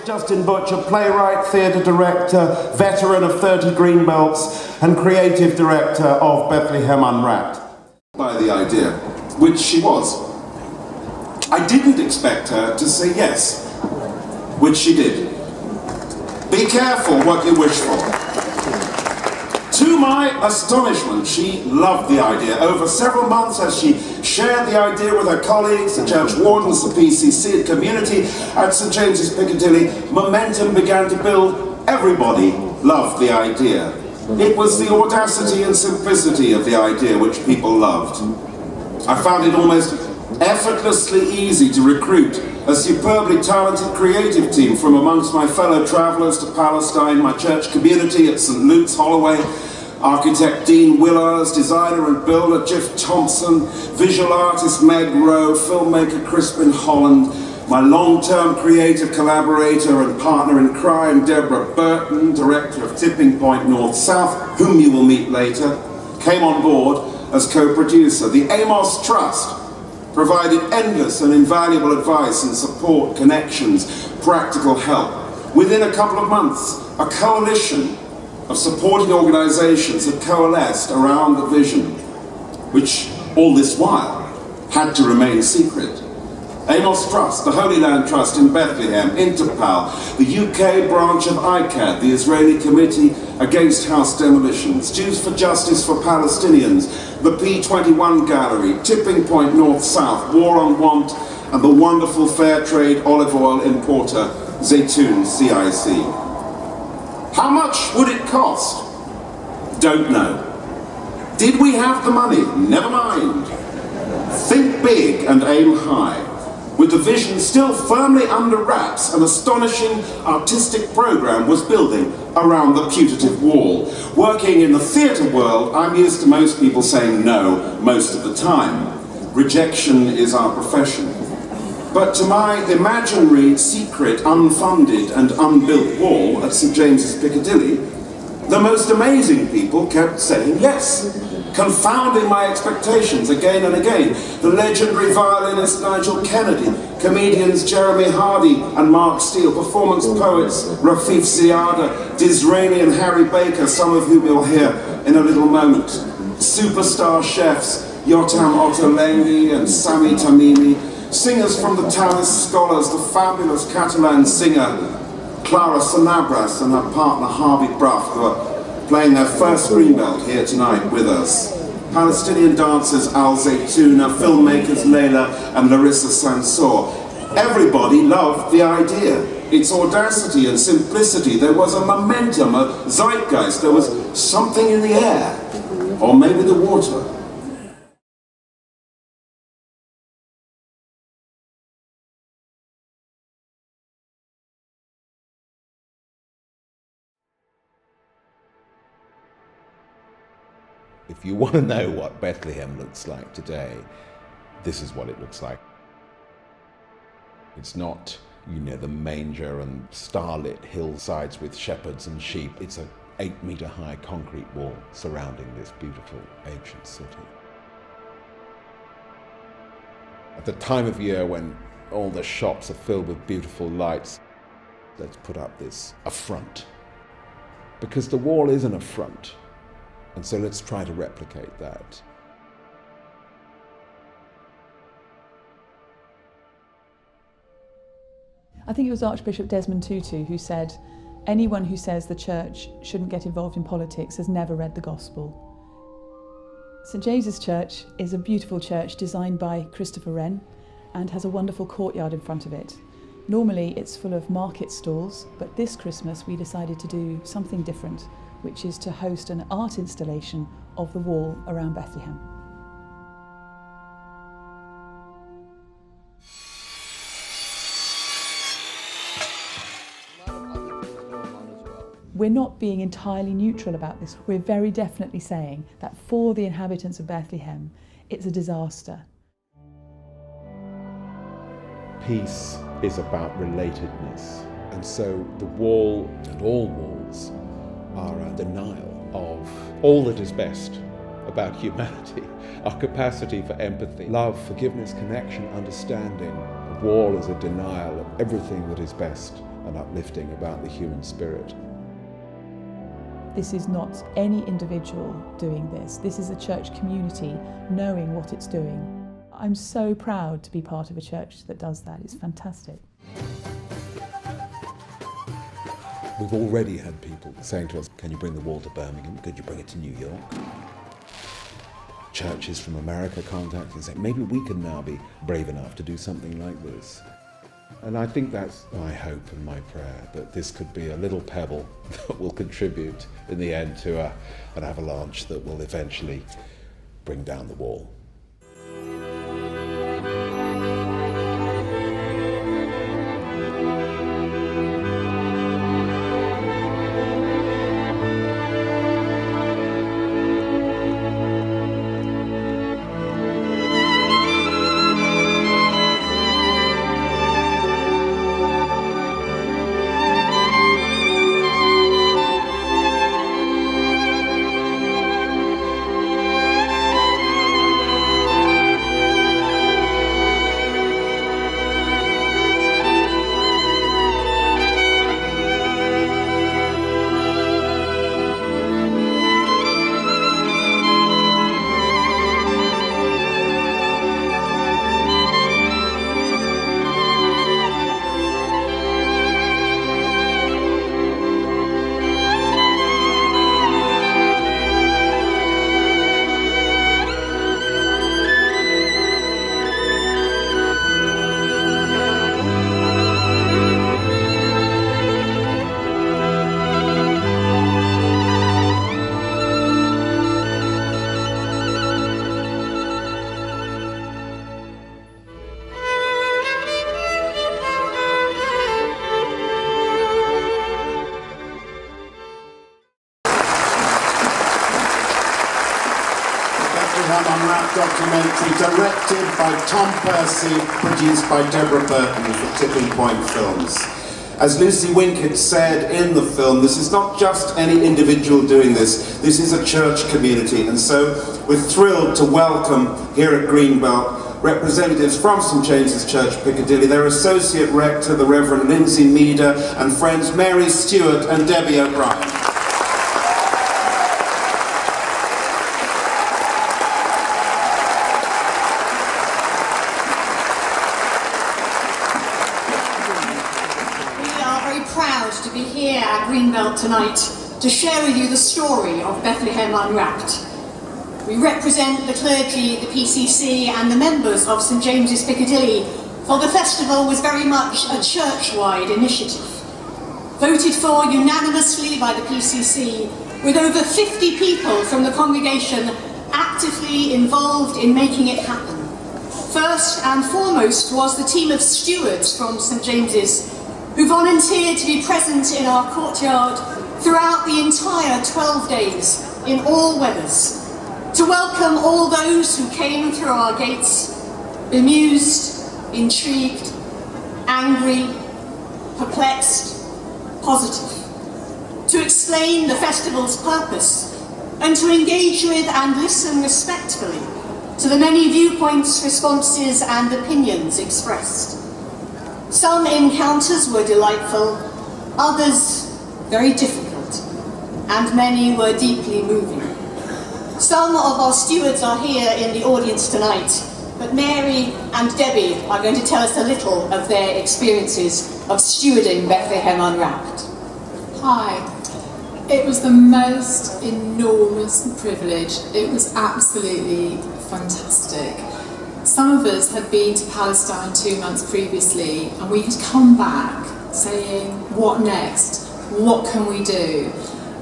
Justin Butcher, playwright, theatre director, veteran of 30 Greenbelts, and creative director of Bethlehem Unwrapped. By the idea, which she was. I didn't expect her to say yes, which she did. Be careful what you wish for. To my astonishment, she loved the idea. Over several months, as she shared the idea with her colleagues, the church wardens, the PCC, the community at St James's Piccadilly, momentum began to build. Everybody loved the idea. It was the audacity and simplicity of the idea which people loved. I found it almost effortlessly easy to recruit a superbly talented creative team from amongst my fellow travellers to Palestine, my church community at St Luke's, Holloway, architect Dean Willars, designer and builder Jiff Thompson, visual artist Meg Rowe, filmmaker Crispin Holland, my long-term creative collaborator and partner in crime Deborah Burton, director of Tipping Point North South, whom you will meet later, came on board as co-producer. The Amos Trust provided endless and invaluable advice and support, connections, practical help. Within a couple of months, a coalition of supporting organisations had coalesced around the vision, which all this while had to remain secret. Amos Trust, the Holy Land Trust in Bethlehem, Interpal, the UK branch of ICAD, the Israeli Committee Against House Demolitions, Jews for Justice for Palestinians, the P21 Gallery, Tipping Point North South, War on Want, and the wonderful fair trade olive oil importer Zaytoun CIC. How much would it cost? Don't know. Did we have the money? Never mind. Think big and aim high. With the vision still firmly under wraps, an astonishing artistic program was building around the putative wall. Working in the theatre world, I'm used to most people saying no most of the time. Rejection is our profession. But to my imaginary, secret, unfunded and unbuilt wall at St James's Piccadilly, the most amazing people kept saying yes, confounding my expectations again and again. The legendary violinist Nigel Kennedy, comedians Jeremy Hardy and Mark Steele, performance poets Rafif Ziada, Disraeli and Harry Baker, some of whom you'll hear in a little moment, superstar chefs Yotam Ottolenghi and Sami Tamimi, singers from the Taoist scholars, the fabulous Catalan singer Clara Sanabras and her partner Harvey Bruff, who are playing their first Greenbelt here tonight with us. Palestinian dancers Al Zaytouna, filmmakers Leila and Larissa Sansor. Everybody loved the idea. Its audacity and simplicity. There was a momentum, a zeitgeist. There was something in the air, or maybe the water. If you want to know what Bethlehem looks like today, this is what it looks like. It's not, the manger and starlit hillsides with shepherds and sheep. It's an 8-meter high concrete wall surrounding this beautiful ancient city. At the time of year when all the shops are filled with beautiful lights, let's put up this affront. Because the wall is an affront. And so let's try to replicate that. I think it was Archbishop Desmond Tutu who said, anyone who says the church shouldn't get involved in politics has never read the gospel. St James's Church is a beautiful church designed by Christopher Wren and has a wonderful courtyard in front of it. Normally it's full of market stalls, but this Christmas we decided to do something different, which is to host an art installation of the wall around Bethlehem. We're not being entirely neutral about this. We're very definitely saying that for the inhabitants of Bethlehem, it's a disaster. Peace is about relatedness, and so the wall and all walls are a denial of all that is best about humanity, our capacity for empathy, love, forgiveness, connection, understanding. The wall is a denial of everything that is best and uplifting about the human spirit. This is not any individual doing this. This is a church community knowing what it's doing. I'm so proud to be part of a church that does that. It's fantastic. We've already had people saying to us, can you bring the wall to Birmingham? Could you bring it to New York? Churches from America contacting and saying, maybe we can now be brave enough to do something like this. And I think that's my hope and my prayer, that this could be a little pebble that will contribute in the end to an avalanche that will eventually bring down the wall. Bethlehem Unwrapped documentary directed by Tom Pursey, produced by Deborah Burton for Tipping Point Films. As Lucy Winkett said in the film, this is not just any individual doing this, this is a church community, and so we're thrilled to welcome here at Greenbelt representatives from St James's Church, Piccadilly, their Associate Rector, the Reverend Lindsay Meader, and friends Mary Stewart and Debbie O'Brien. Proud to be here at Greenbelt tonight to share with you the story of Bethlehem Unwrapped. We represent the clergy, the PCC and the members of St James's Piccadilly, for the festival was very much a church-wide initiative. Voted for unanimously by the PCC, with over 50 people from the congregation actively involved in making it happen. First and foremost was the team of stewards from St James's who volunteered to be present in our courtyard throughout the entire 12 days, in all weathers, to welcome all those who came through our gates, bemused, intrigued, angry, perplexed, positive, to explain the festival's purpose, and to engage with and listen respectfully to the many viewpoints, responses, and opinions expressed. Some encounters were delightful, others very difficult, and many were deeply moving. Some of our stewards are here in the audience tonight, but Mary and Debbie are going to tell us a little of their experiences of stewarding Bethlehem Unwrapped. Hi. It was the most enormous privilege. It was absolutely fantastic. Some of us had been to Palestine 2 months previously, and we had come back saying, what next? What can we do?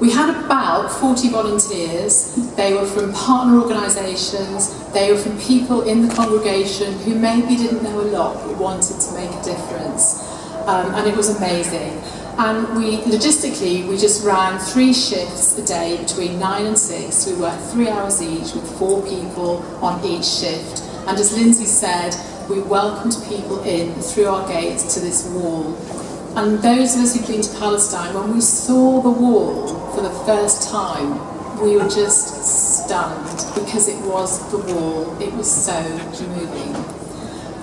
We had about 40 volunteers. They were from partner organisations, they were from people in the congregation who maybe didn't know a lot but wanted to make a difference. And it was amazing. And logistically, we just ran 3 shifts a day between 9 and 6. We worked 3 hours each with 4 people on each shift. And as Lindsay said, we welcomed people in through our gates to this wall. And those of us who've been to Palestine, when we saw the wall for the first time, we were just stunned because it was the wall. It was so moving.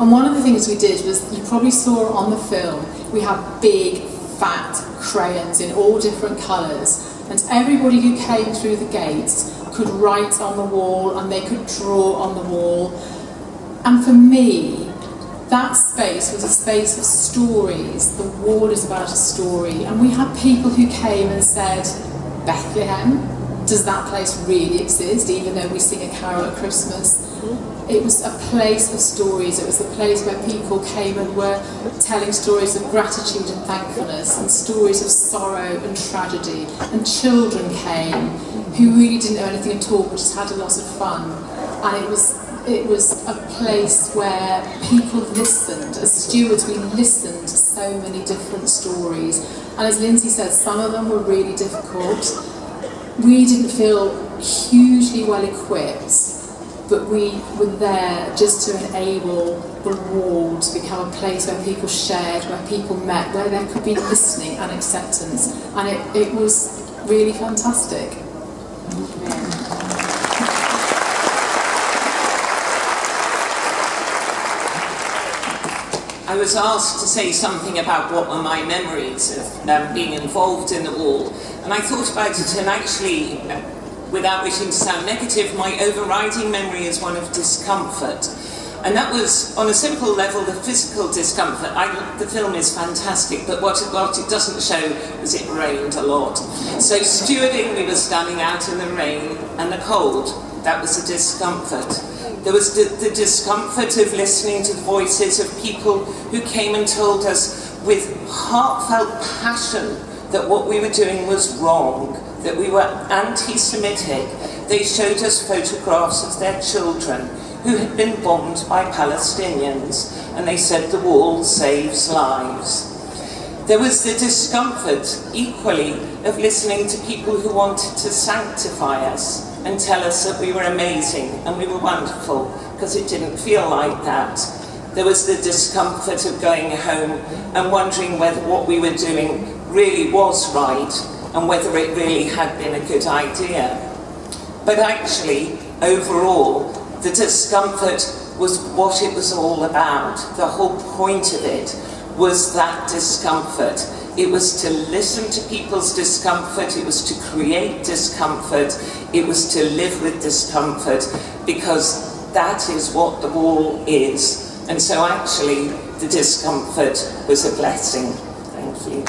And one of the things we did was, you probably saw on the film, we have big, fat crayons in all different colours, and everybody who came through the gates could write on the wall and they could draw on the wall. And for me, that space was a space of stories. The wall is about a story. And we had people who came and said, Bethlehem, does that place really exist, even though we sing a carol at Christmas? It was a place of stories. It was a place where people came and were telling stories of gratitude and thankfulness, and stories of sorrow and tragedy. And children came who really didn't know anything at all, but just had a lot of fun. And it was a place where people listened. As stewards, we listened to so many different stories. And as Lindsay said, some of them were really difficult. We didn't feel hugely well equipped, but we were there just to enable the wall to become a place where people shared, where people met, where there could be listening and acceptance. And it was really fantastic. I was asked to say something about what were my memories of being involved in the wall, and I thought about it, and actually, without wishing to sound negative, my overriding memory is one of discomfort. And that was, on a simple level, the physical discomfort. The film is fantastic, but what it doesn't show is it rained a lot. So stewarding, we were standing out in the rain and the cold. That was a discomfort. There was the discomfort of listening to the voices of people who came and told us with heartfelt passion that what we were doing was wrong, that we were anti-Semitic. They showed us photographs of their children who had been bombed by Palestinians, and they said the wall saves lives. There was the discomfort, equally, of listening to people who wanted to sanctify us and tell us that we were amazing and we were wonderful, because it didn't feel like that. There was the discomfort of going home and wondering whether what we were doing really was right and whether it really had been a good idea. But actually, overall, the discomfort was what it was all about. The whole point of it was that discomfort. It was to listen to people's discomfort, it was to create discomfort, it was to live with discomfort, because that is what the wall is. And so actually, the discomfort was a blessing. Thank you.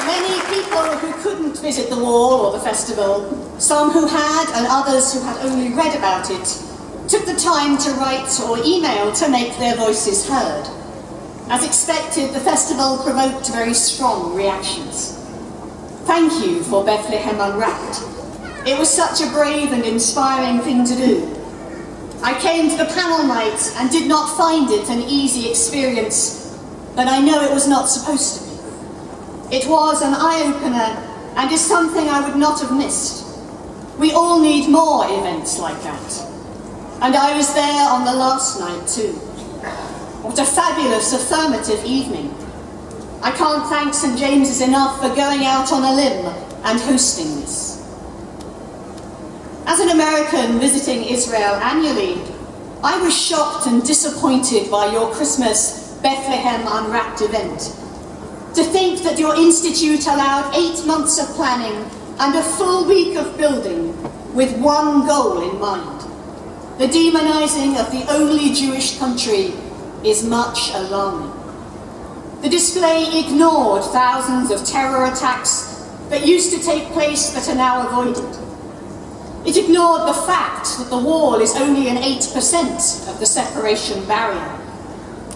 Many people who couldn't visit the wall or the festival, some who had and others who had only read about it, took the time to write or email to make their voices heard. As expected, the festival provoked very strong reactions. Thank you for Bethlehem Unwrapped. It was such a brave and inspiring thing to do. I came to the panel night and did not find it an easy experience, but I know it was not supposed to be. It was an eye-opener and is something I would not have missed. We all need more events like that. And I was there on the last night too. What a fabulous affirmative evening. I can't thank St. James's enough for going out on a limb and hosting this. As an American visiting Israel annually, I was shocked and disappointed by your Christmas Bethlehem Unwrapped event. To think that your institute allowed 8 months of planning and a full week of building with one goal in mind. The demonizing of the only Jewish country is much alarming. The display ignored thousands of terror attacks that used to take place that are now avoided. It ignored the fact that the wall is only an 8% of the separation barrier.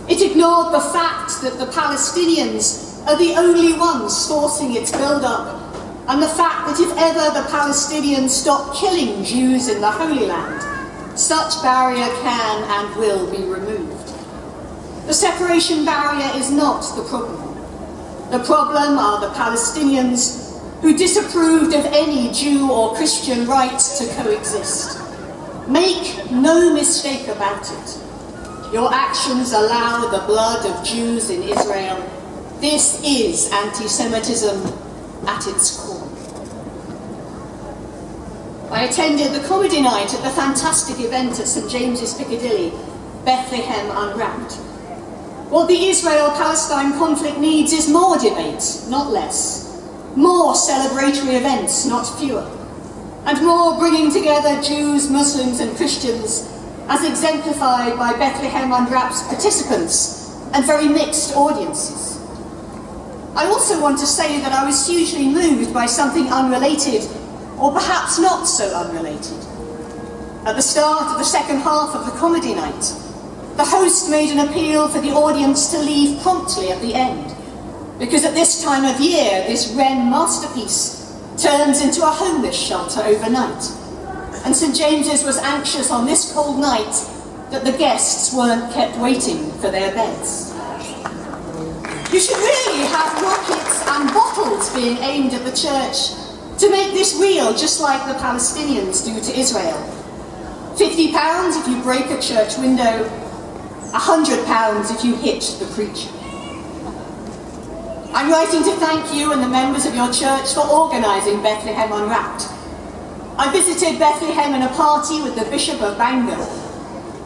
It ignored the fact that the Palestinians are the only ones forcing its build-up, and the fact that if ever the Palestinians stop killing Jews in the Holy Land, such barrier can and will be removed. The separation barrier is not the problem. The problem are the Palestinians who disapproved of any Jew or Christian right to coexist. Make no mistake about it. Your actions allow the blood of Jews in Israel. This is anti-Semitism at its core. I attended the comedy night at the fantastic event at St James's Piccadilly, Bethlehem Unwrapped. What the Israel-Palestine conflict needs is more debate, not less. More celebratory events, not fewer. And more bringing together Jews, Muslims and Christians, as exemplified by Bethlehem Unwrapped's participants and very mixed audiences. I also want to say that I was hugely moved by something unrelated, or perhaps not so unrelated. At the start of the second half of the comedy night, the host made an appeal for the audience to leave promptly at the end, because at this time of year, this Wren masterpiece turns into a homeless shelter overnight. And St James's was anxious on this cold night that the guests weren't kept waiting for their beds. You should really have rockets and bottles being aimed at the church to make this real, just like the Palestinians do to Israel. £50 if you break a church window, £100 if you hit the preacher. I'm writing to thank you and the members of your church for organising Bethlehem Unwrapped. I visited Bethlehem in a party with the Bishop of Bangor.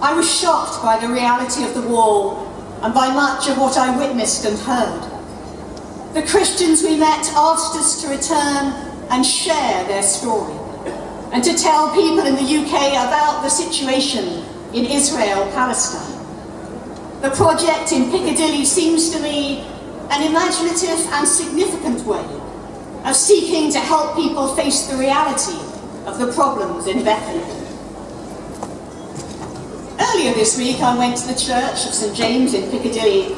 I was shocked by the reality of the wall and by much of what I witnessed and heard. The Christians we met asked us to return and share their story, and to tell people in the UK about the situation in Israel-Palestine. The project in Piccadilly seems to me an imaginative and significant way of seeking to help people face the reality of the problems in Bethlehem. Earlier this week I went to the Church of St James in Piccadilly,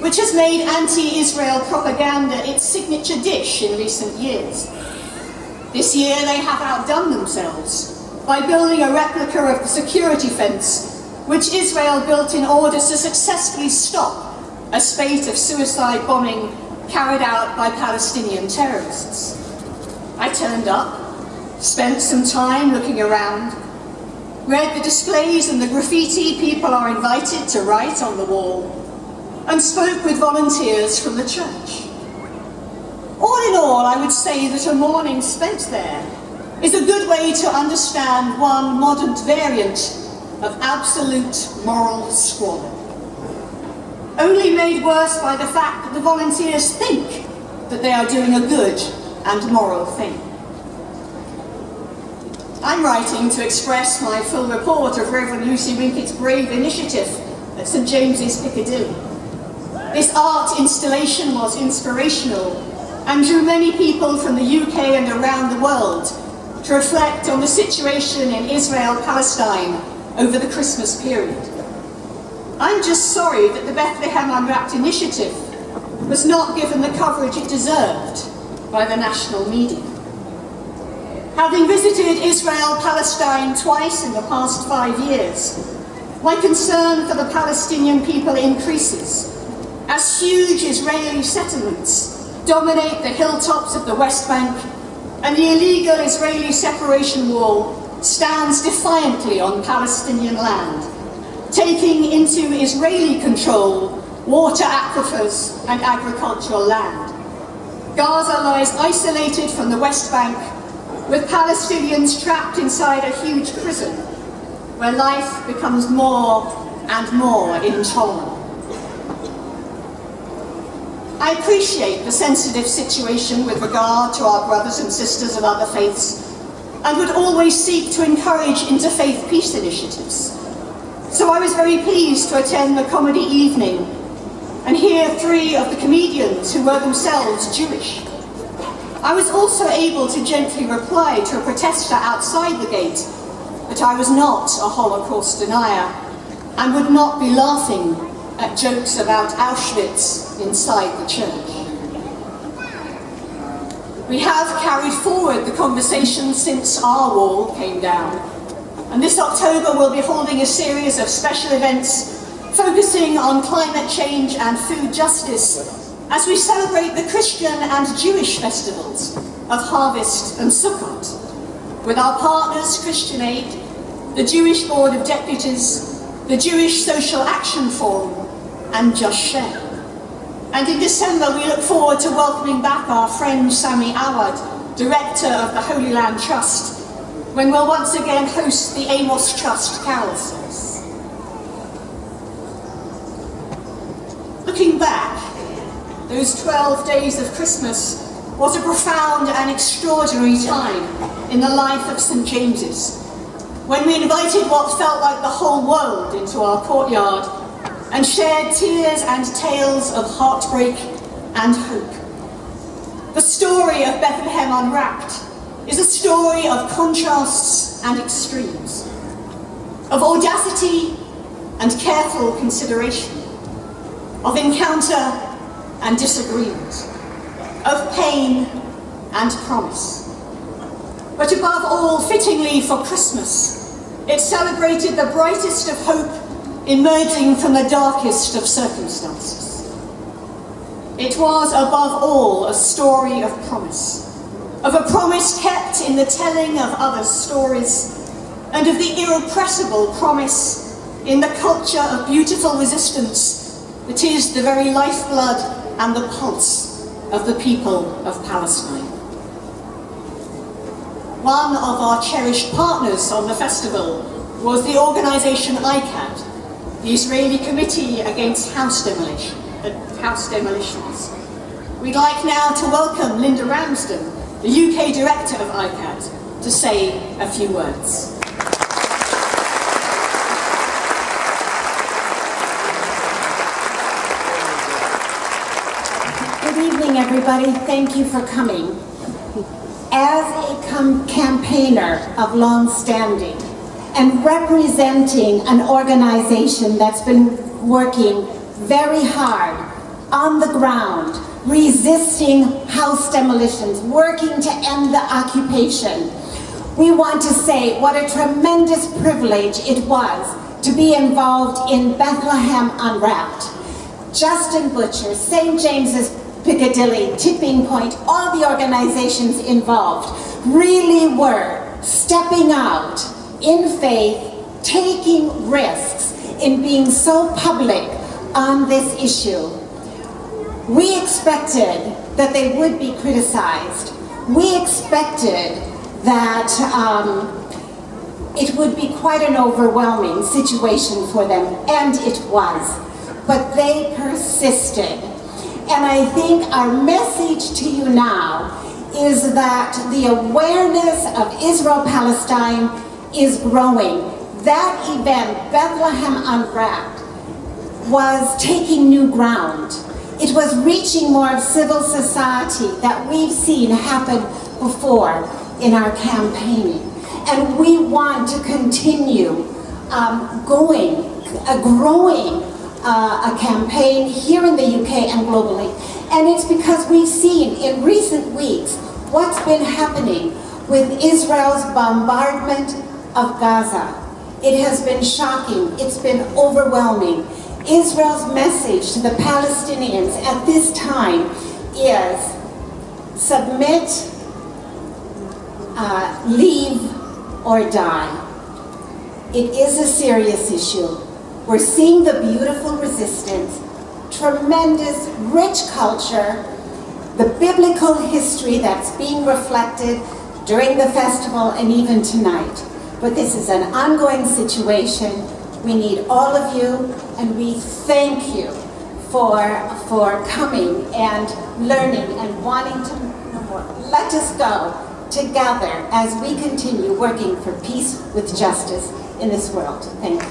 which has made anti-Israel propaganda its signature dish in recent years. This year they have outdone themselves by building a replica of the security fence which Israel built in order to successfully stop a spate of suicide bombing carried out by Palestinian terrorists. I turned up, spent some time looking around, read the displays and the graffiti people are invited to write on the wall, and spoke with volunteers from the church. All in all, I would say that a morning spent there is a good way to understand one modern variant of absolute moral squalor, only made worse by the fact that the volunteers think that they are doing a good and moral thing. I'm writing to express my full report of Reverend Lucy Winkett's brave initiative at St James's Piccadilly. This art installation was inspirational and drew many people from the UK and around the world to reflect on the situation in Israel-Palestine over the Christmas period. I'm just sorry that the Bethlehem Unwrapped initiative was not given the coverage it deserved by the national media. Having visited Israel-Palestine twice in the past 5 years, my concern for the Palestinian people increases as huge Israeli settlements dominate the hilltops of the West Bank, and the illegal Israeli separation wall stands defiantly on Palestinian land, taking into Israeli control water aquifers and agricultural land. Gaza lies isolated from the West Bank, with Palestinians trapped inside a huge prison, where life becomes more and more intolerable. I appreciate the sensitive situation with regard to our brothers and sisters of other faiths, and would always seek to encourage interfaith peace initiatives. So I was very pleased to attend the comedy evening and hear 3 of the comedians who were themselves Jewish. I was also able to gently reply to a protester outside the gate that I was not a Holocaust denier and would not be laughing at jokes about Auschwitz inside the church. We have carried forward the conversation since our wall came down, and this October we'll be holding a series of special events focusing on climate change and food justice as we celebrate the Christian and Jewish festivals of Harvest and Sukkot, with our partners Christian Aid, the Jewish Board of Deputies, the Jewish Social Action Forum, and Just Share. And in December we look forward to welcoming back our friend Sami Awad, Director of the Holy Land Trust, when we'll once again host the Amos Trust Carol Service. Looking back, those 12 days of Christmas was a profound and extraordinary time in the life of St. James's, when we invited what felt like the whole world into our courtyard and shared tears and tales of heartbreak and hope. The story of Bethlehem Unwrapped is a story of contrasts and extremes, of audacity and careful consideration, of encounter and disagreement, of pain and promise. But above all, fittingly for Christmas, it celebrated the brightest of hope emerging from the darkest of circumstances. It was above all a story of promise, of a promise kept in the telling of others' stories, and of the irrepressible promise in the culture of beautiful resistance that is the very lifeblood and the pulse of the people of Palestine. One of our cherished partners on the festival was the organisation ICAD, the Israeli Committee Against House Demolitions. We'd like now to welcome Linda Ramsden, the UK Director of ICAD, to say a few words. Good evening, everybody. Thank you for coming. As a campaigner of long standing and representing an organization that's been working very hard on the ground, resisting house demolitions, working to end the occupation, we want to say what a tremendous privilege it was to be involved in Bethlehem Unwrapped. Justin Butcher, St. James's Piccadilly, Tipping Point, all the organizations involved really were stepping out in faith, taking risks in being so public on this issue. We expected that they would be criticized. We expected that it would be quite an overwhelming situation for them, and it was. But they persisted. And I think our message to you now is that the awareness of Israel-Palestine is growing. That event, Bethlehem Unwrapped, was taking new ground. It was reaching more of civil society that we've seen happen before in our campaigning. And we want to continue growing a campaign here in the UK and globally. And it's because we've seen in recent weeks what's been happening with Israel's bombardment of Gaza. It has been shocking. It's been overwhelming. Israel's message to the Palestinians at this time is submit, leave, or die. It is a serious issue. We're seeing the beautiful resistance, tremendous, rich culture, the biblical history that's being reflected during the festival and even tonight. But this is an ongoing situation. We need all of you, and we thank you for coming and learning and wanting to know more. Let us go together as we continue working for peace with justice in this world. Thank you.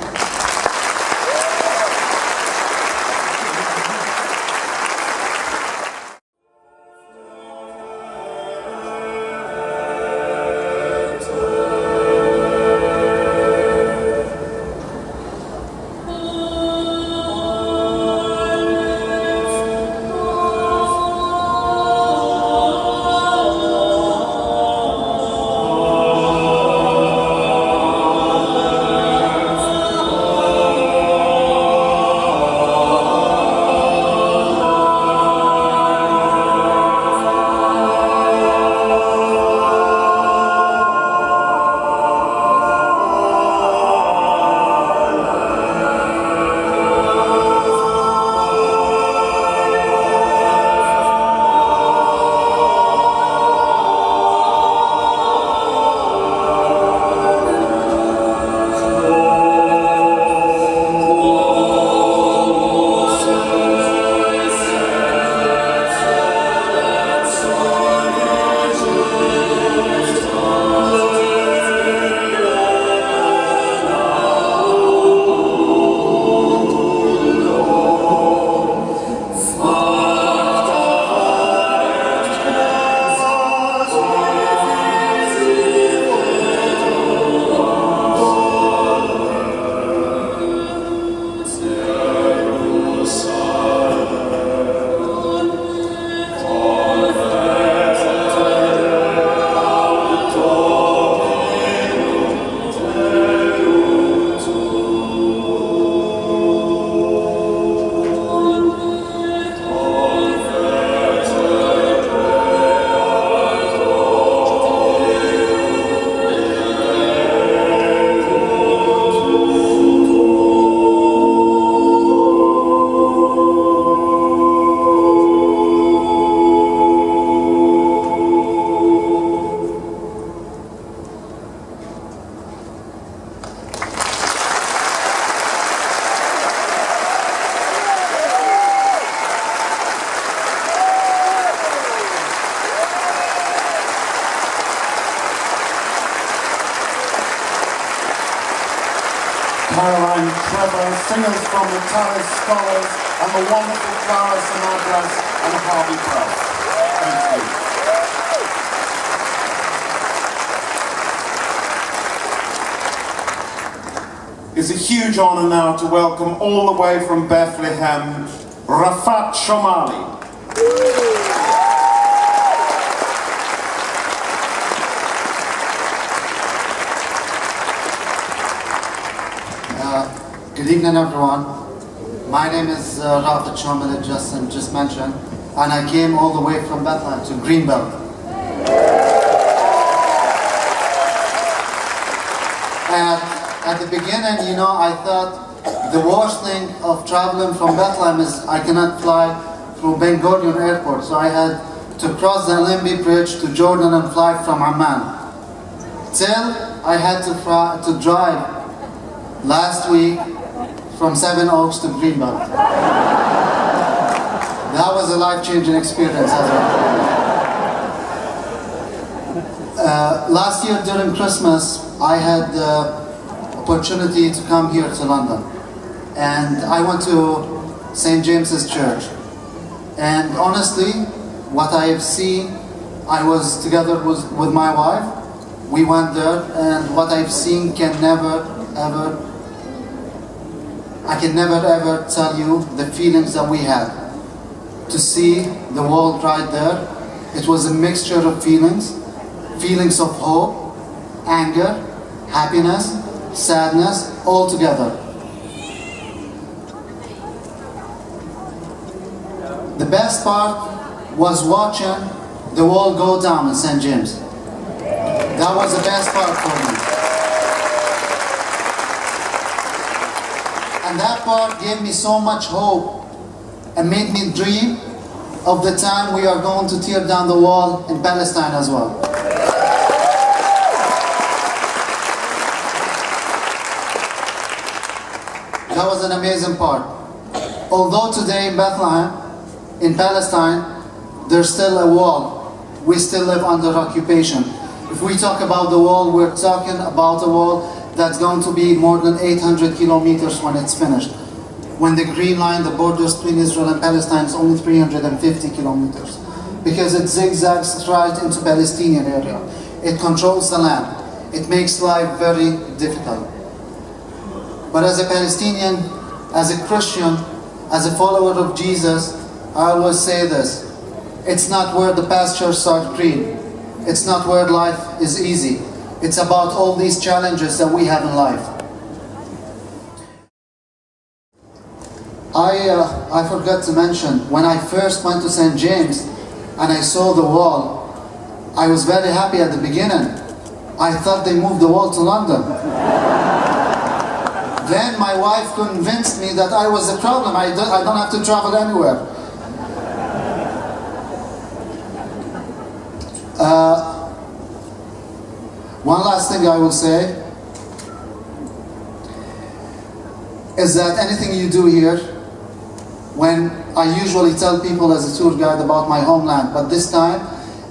and Trevor, singers from the Talis Scholars, and the wonderful Clara Sinadras and Harvey Press. Thank you. It's a huge honour now to welcome all the way from Bethlehem, Rafat Shomali. Good evening, everyone. My name is Rafat Shomali, just mentioned, and I came all the way from Bethlehem to Greenbelt. At the beginning, I thought the worst thing of traveling from Bethlehem is I cannot fly through Ben Gurion Airport, so I had to cross the Limbi Bridge to Jordan and fly from Amman. Till I had to drive last week from Seven Oaks to Greenbelt. That was a life-changing experience as well. Last year during Christmas, I had the opportunity to come here to London, and I went to St. James's Church, and honestly what I have seen, I was together with my wife, we went there, and what I've seen I can never ever tell you the feelings that we had. To see the world right there, it was a mixture of feelings of hope, anger, happiness, sadness, all together. The best part was watching the wall go down in St. James. That was the best part for me. And that part gave me so much hope and made me dream of the time we are going to tear down the wall in Palestine as well. That was an amazing part. Although today in Bethlehem, in Palestine, there's still a wall. We still live under occupation. If we talk about the wall, we're talking about a wall that's going to be more than 800 kilometers when it's finished. When the green line, the borders between Israel and Palestine, is only 350 kilometers. Because it zigzags right into Palestinian area. It controls the land. It makes life very difficult. But as a Palestinian, as a Christian, as a follower of Jesus, I always say this: it's not where the pastures are green. It's not where life is easy. It's about all these challenges that we have in life. I forgot to mention, when I first went to St. James and I saw the wall, I was very happy at the beginning. I thought they moved the wall to London. Then my wife convinced me that I was a problem. I don't have to travel anywhere. One last thing I will say is that anything you do here, when I usually tell people as a tour guide about my homeland, but this time,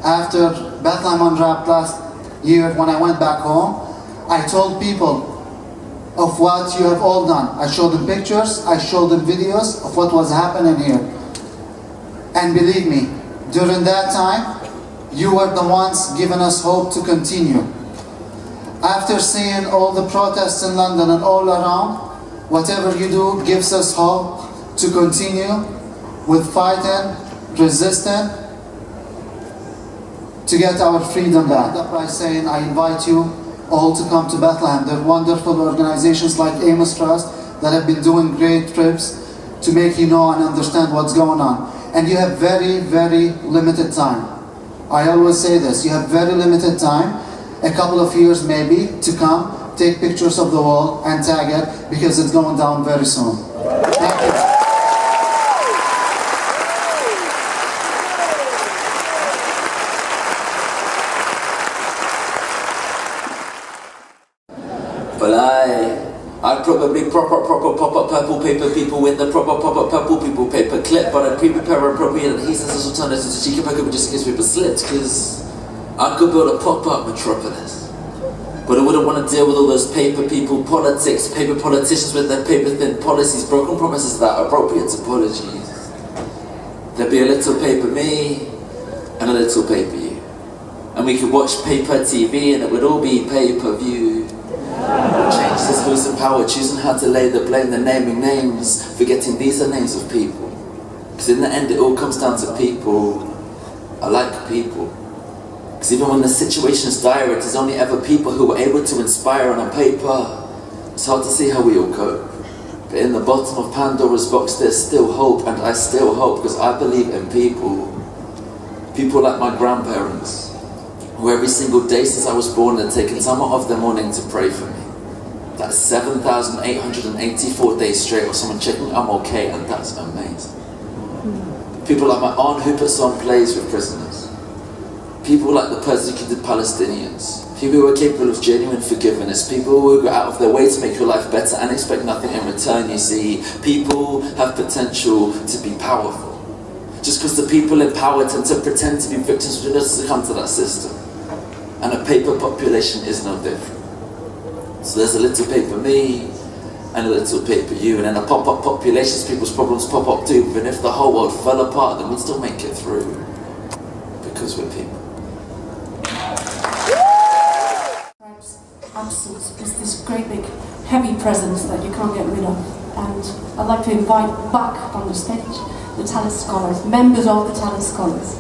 after Bethlehem Unwrapped last year, when I went back home, I told people of what you have all done. I showed them pictures, I showed them videos of what was happening here. And believe me, during that time, you were the ones giving us hope to continue. After seeing all the protests in London and all around, whatever you do gives us hope to continue with fighting, resisting, to get our freedom back. By saying, I invite you all to come to Bethlehem. There are wonderful organizations like Amos Trust that have been doing great trips to make you know and understand what's going on. And you have very, very limited time. I always say this, you have very limited time, a couple of years maybe, to come, take pictures of the wall and tag it, because it's going down very soon. Thank you. Well, I'd probably proper purple paper people with the proper purple people paper clip, but I'd prepare appropriate adhesives as alternatives to cheeky paper just in case paper slipped, because I could build a pop-up metropolis. But I wouldn't want to deal with all those paper people, politics, paper politicians with their paper-thin policies, broken promises that are appropriate apologies. There'd be a little paper me and a little paper you. And we could watch paper TV and it would all be pay-per-view. Changes who's in power, choosing how to lay the blame, the naming names, forgetting these are names of people. Because in the end it all comes down to people. I like people. Because even when the situation is dire, it is only ever people who are able to inspire on a paper. It's hard to see how we all cope. But in the bottom of Pandora's box there's still hope, and I still hope because I believe in people. People like my grandparents, who every single day since I was born had taken time out of their morning to pray for me. That's 7,884 days straight of someone checking I'm okay, and that's amazing. People like my aunt who puts on plays with prisoners. People like the persecuted Palestinians. People who are capable of genuine forgiveness. People who go out of their way to make your life better and expect nothing in return, you see. People have potential to be powerful. Just because the people in power tend to pretend to be victims, we just succumb to that system. And a paper population is no different. So there's a little paper me and a little paper you, and then a pop-up populations, people's problems pop up too. Even if the whole world fell apart, then we'd still make it through. Because we're people. Absence is this great big heavy presence that you can't get rid of, and I'd like to invite back on the stage the talent scholars, members of the talent scholars.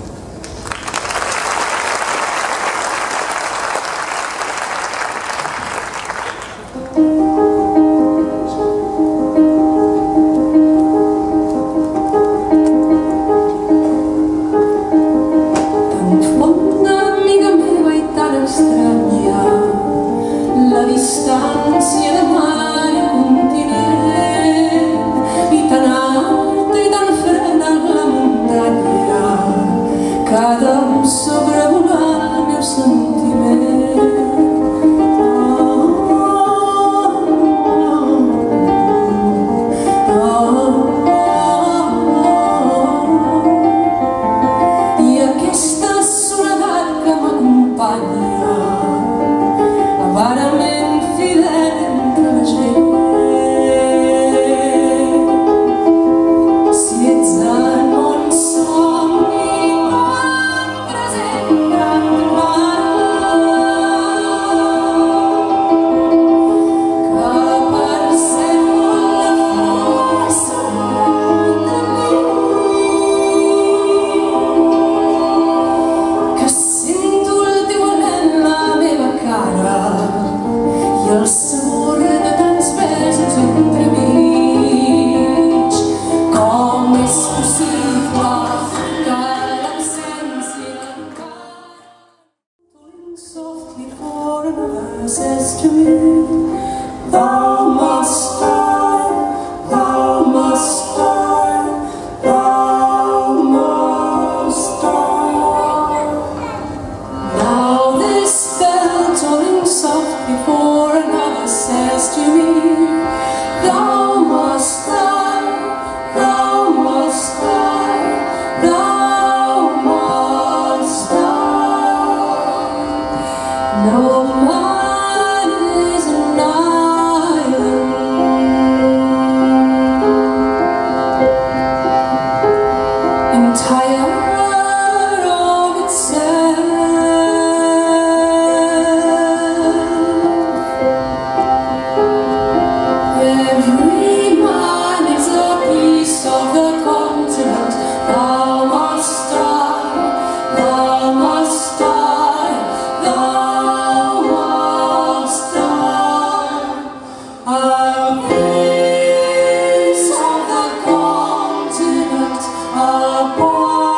Apart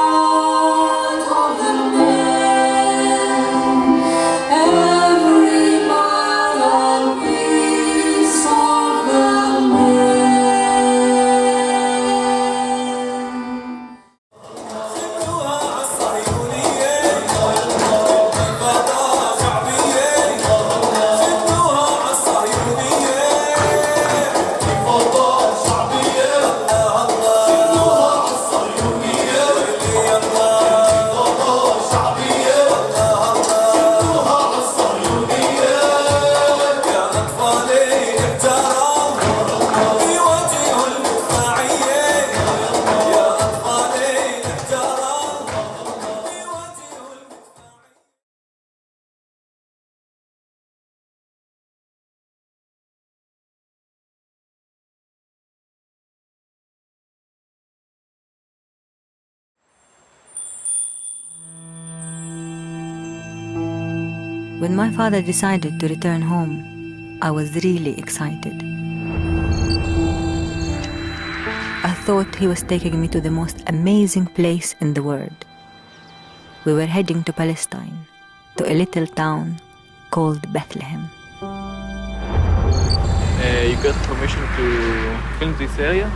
When my father decided to return home, I was really excited. I thought he was taking me to the most amazing place in the world. We were heading to Palestine, to a little town called Bethlehem. You got permission to film this area?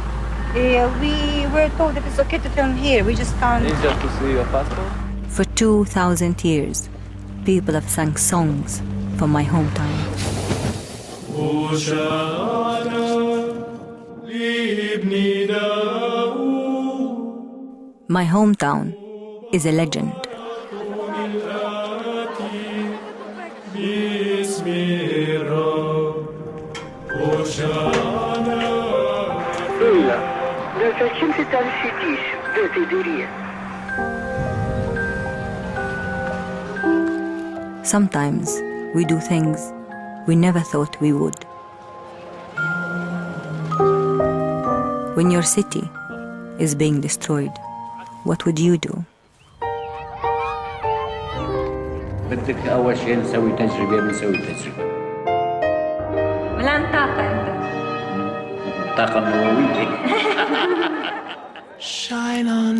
We were told that it's okay to film here. We just can't. It's just to see your passport? For 2,000 years, people have sung songs from my hometown. My hometown is a legend. Sometimes we do things we never thought we would. When your city is being destroyed, what would you do? بدك أول شيء نسوي تجربة بنسوي تجربة. ملان طاقة أنت. الطاقة النووية. Shine on,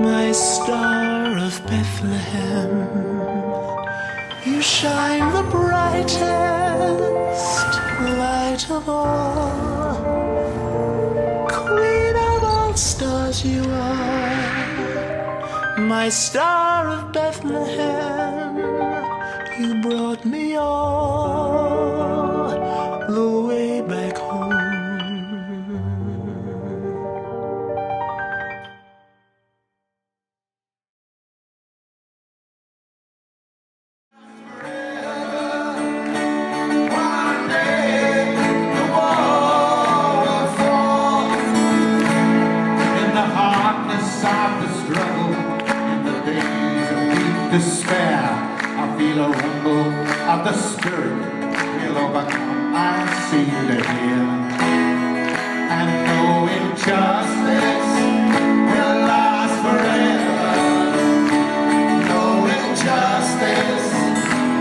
my star of Bethlehem. You shine the brightest light of all. Queen of all stars you are, my star of Bethlehem. You brought me all the way back home. Despair, I feel a rumble of the spirit will overcome. I seem to hear, and no injustice will last forever. No injustice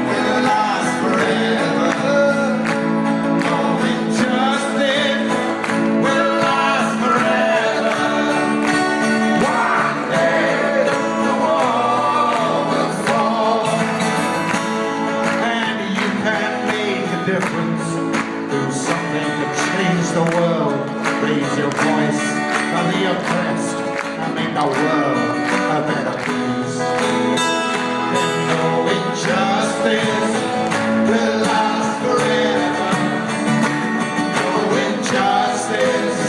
will last forever. No injustice will last forever. One day the wall will fall, and you can make a difference. Do something to change the world. Raise your voice for the oppressed and make the world a better place. And no injustice will last forever. No injustice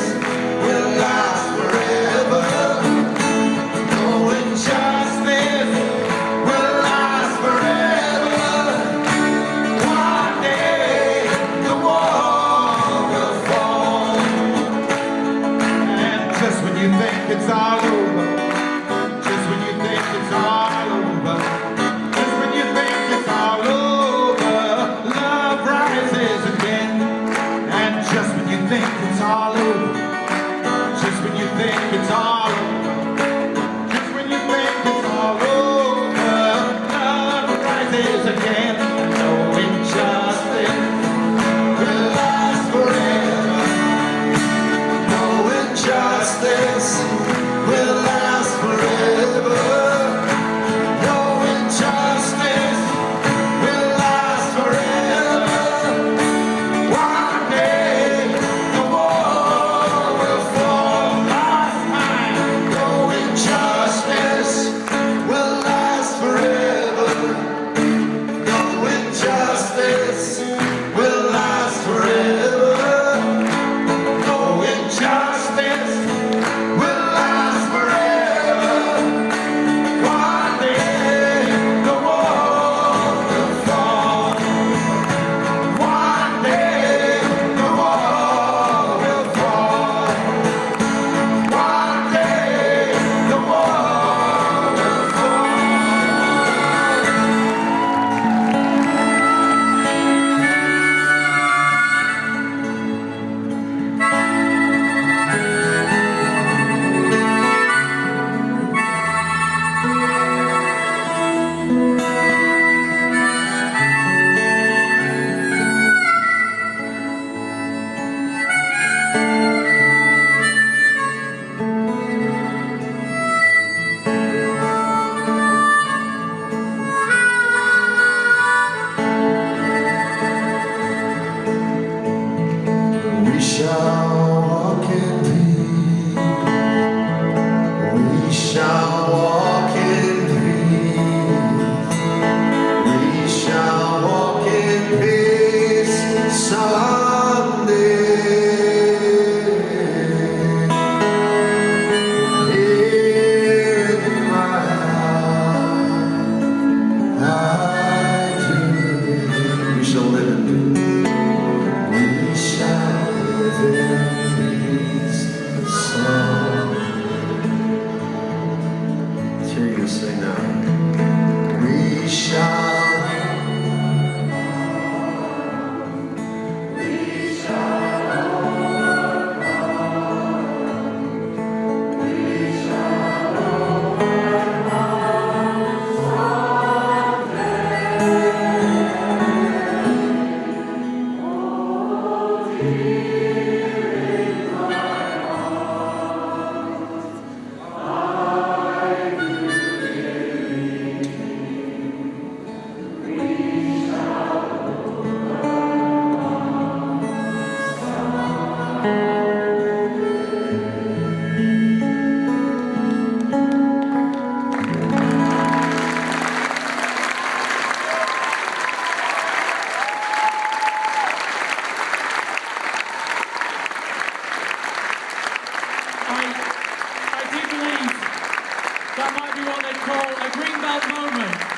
will last forever. No injustice will last forever. One day the wall will fall, and just when you think it's all over, just when you think it's all over, just when you think it's all over, love rises again. And just when you think it's all over, just when you think it's all over, just when you think it's all over, love rises again. No injustice will last forever. No injustice will last forever. No injustice will last forever. One day the wall will fall. Last time That might be what they call a Greenbelt moment.